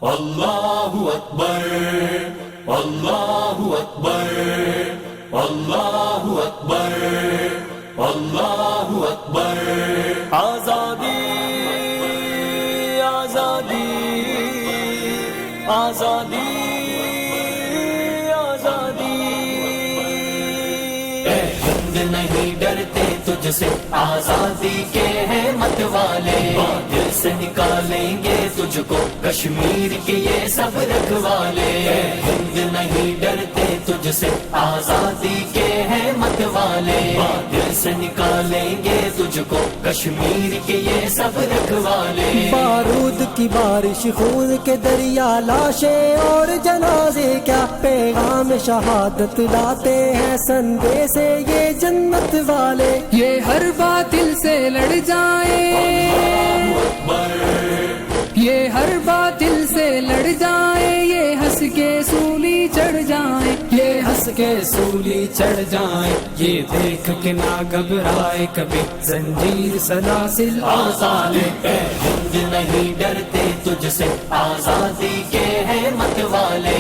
اللہ اکبر اللہ اکبر اللہ اکبر اللہ اکبر۔ آزادی آزادی آزادی آزادی، اے ہند نہیں ڈرتے تجھ سے، آزادی کے ہیں مت والے، دل سے نکالیں گے تجھ کو کشمیر کے یہ سب رکھوالے۔ اے ہند نہیں ڈرتے تجھ سے، آزادی کے ہیں مت والے، دل سے نکالیں گے تجھ کو کشمیر کے یہ سب رکھوالے۔ بارود کی بارش، خون کے دریا، لاشیں اور جنازے، کیا پیغام شہادت لاتے ہیں سندیسے یہ جنت والے۔ یہ ہر باطل سے لڑ جائیں، یہ ہر باطل سے لڑ جائیں، یہ ہنس کے سولی چڑھ جائیں، یہ ہنس کے سولی چڑھ جائیں، یہ دیکھ کے نہ گھبرائے کبھی زنجیر سلاسل اور سالے۔ اے ہند نہیں ڈرتے تجھ سے، آزادی کے ہیں مت والے،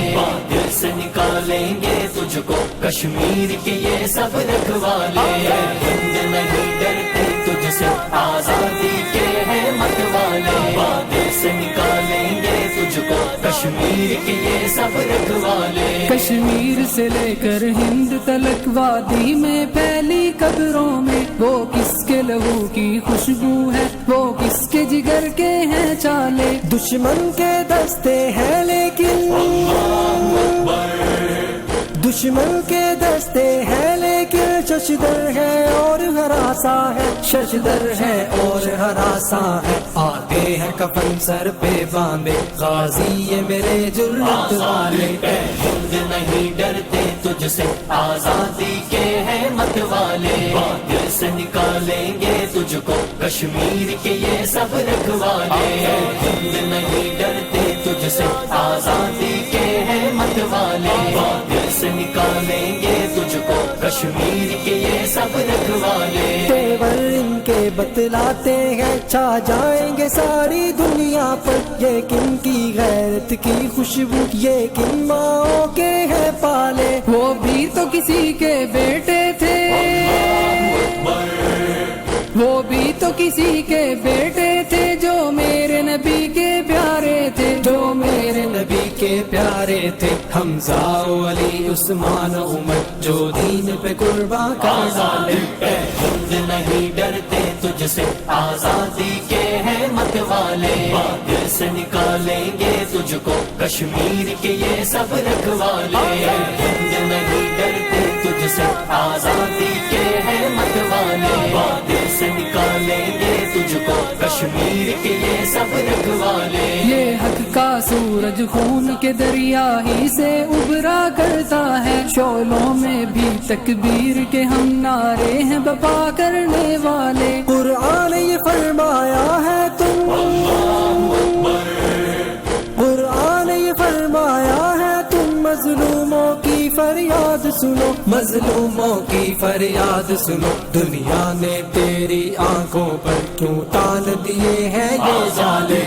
دل سے نکالیں گے تجھ کو کشمیر کے یہ سب رکھوالے۔ اے ہند نہیں ڈرتے تجھ سے، آزادی کے ہیں مت والے، دل سے نکالیں گے تجھ کو کشمیر کے یہ سب رکھوالے۔ کشمیر سے لے کر ہند تلک وادی میں پھیلی قبروں میں، وہ کس کے لہو کی خوشبو ہے، وہ کس کے جگر کے ہیں چالے۔ دشمن کے دستے ہیں لیکن، دشمن کے دستے ہیں لیکن ششدر ہے اور ہراساں ہے، ششدر ہے اور ہراساں ہے۔ آتے ہیں کفن سر پہ باندھے غازی یہ میرے جرأت والے۔ اے ہند نہیں ڈرتے تجھ سے، آزادی کے ہیں مت والے، دل سے نکالیں گے تجھ کو کشمیر کے یہ سب رکھوالے۔ اے ہند نہیں ڈرتے تجھ سے، آزادی کے ہیں مت والے، دل سے نکالیں گے تجھ کو کشمیر کے یہ سب رکھوالے۔ تیور ان کے بتلاتے ہیں چھا جائیں گے ساری دنیا پر، یہ کن کی غیرت کی خوشبو، یہ کن ماؤں کے ہیں پالے۔ وہ بھی تو کسی کے بیٹے تھے، وہ بھی تو کسی کے بیٹے تھے، جو میرے نبی کے پیارے تھے، جو میرے نبی کے پیارے تھے۔ حمزہ علی عثمان عمر جو دین پہ قرباں کر ڈالے۔ اے ہند نہیں ڈرتے تجھ سے، آزادی کے ہیں مت والے، دل سے نکالیں گے تجھ کو کشمیر کے یہ سب رکھوالے۔ اے ہند نہیں ڈرتے تجھ سے، آزادی کے ہیں مت والے، دل سے نکالیں گے تجھ کو کشمیر کے یہ سب رکھوالے۔ یہ حق کا سورج خون کے دریا ہی سے ابھرا کرتا ہے، شعلوں میں بھی تکبیر کے ہم نعرے ہیں بپا کرنے والے۔ قرآن یہ فرمایا ہے تم، قرآن یہ فرمایا ہے تم مظلوموں کی فریاد سنو، مظلوموں کی فریاد سنو۔ دنیا نے تیری آنکھوں پر کیوں ٹال دیے ہیں یہ جالے۔